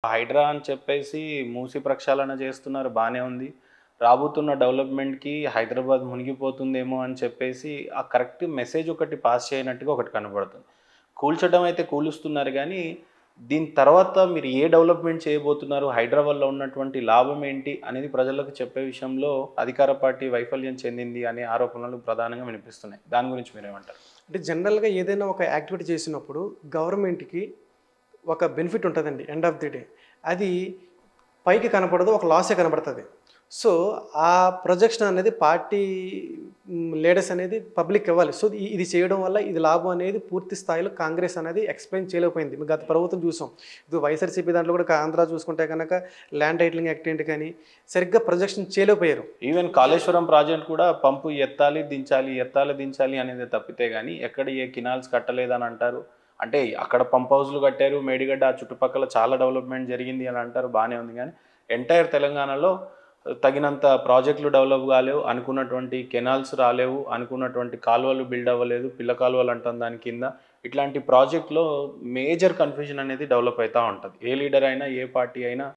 హైడ్రా అని చెప్పేసి మూసి ప్రక్షాళన చేస్తున్నారు బానే ఉంది. రాబోతున్న డెవలప్‌మెంట్‌కి హైదరాబాద్ మునిగిపోతుందేమో అని చెప్పేసి ఆ కరెక్ట్ మెసేజ్ ఒకటి పాస్ చేయనట్టుగా ఒకటి కనపడుతుంది. కూల్చడం అయితే కూలుస్తున్నారు గానీ, దీని తర్వాత మీరు ఏ డెవలప్‌మెంట్ చేయబోతున్నారు? హైడ్రా వల్ల ఉన్నటువంటి లాభం ఏంటి? అనేది ప్రజలకు చెప్పే విషయంలో అధికార పార్టీ వైఫల్యం చెందింది అనే ఆరోపణలు ప్రధానంగా వినిపిస్తున్నాయి. దాని గురించి మీరేమంటారు? అంటే జనరల్‌గా ఏదైనా ఒక యాక్టివిటీ చేసినప్పుడు గవర్నమెంట్‌కి ఒక బెనిఫిట్ ఉంటదండి ఎండ్ ఆఫ్ ది డే. అది పైకి కనపడదు. ఒక లాసే కనపడతది. సో, ఆ ప్రొజెక్షన్ అనేది పార్టీ లీడర్స్ అనేది పబ్లిక్‌కి ఇవ్వాలి. సో, ఇది చేయడం వల్ల ఇది లాభం అనేది పూర్తి స్థాయిలో కాంగ్రెస్ అనేది ఎక్స్‌ప్లెయిన్ చేయలేకపోయింది. గత ప్రభుత్వం చూసాం. ఇప్పుడు వైఎస్ఆర్‌సీపీ దాంట్లో కూడా ఆంధ్ర చూసుకుంటే గనక ల్యాండ్ టైటిలింగ్ యాక్ట్ ఏంటి కానీ సరిగ్గా ప్రొజెక్షన్ చేయలేకపోయారు. ఈవెన్ కాళేశ్వరం ప్రాజెక్ట్ కూడా పంపు ఎత్తాలి, దించాలి, ఎత్తాలి, దించాలి అనేది తప్పితే గానీ, ఎక్కడ ఏ కెనాల్స్ కట్టలేదని అంటారు. అంటే అక్కడ పంప్ హౌస్‌లు కట్టారు. మేడిగడ్డ ఆ చుట్టుపక్కల చాలా డెవలప్‌మెంట్ జరిగింది అని అంటారు. బానే ఉంది గానీ, ఎంటైర్ తెలంగాణలో తగినంత ప్రాజెక్టులు డెవలప్ కాలేవు. అనుకున్నటువంటి కెనాల్స్ రాలేవు. అనుకున్నటువంటి కాలువలు బిల్డ్ అవ్వలేదు. పిల్ల కాలువలు అంటాం దాని కింద. ఇట్లాంటి ప్రాజెక్ట్‌లో మేజర్ కన్‌ఫ్యూజన్ అనేది డెవలప్ అయితా ఉంటది. ఏ లీడర్ అయినా, ఏ పార్టీ అయినా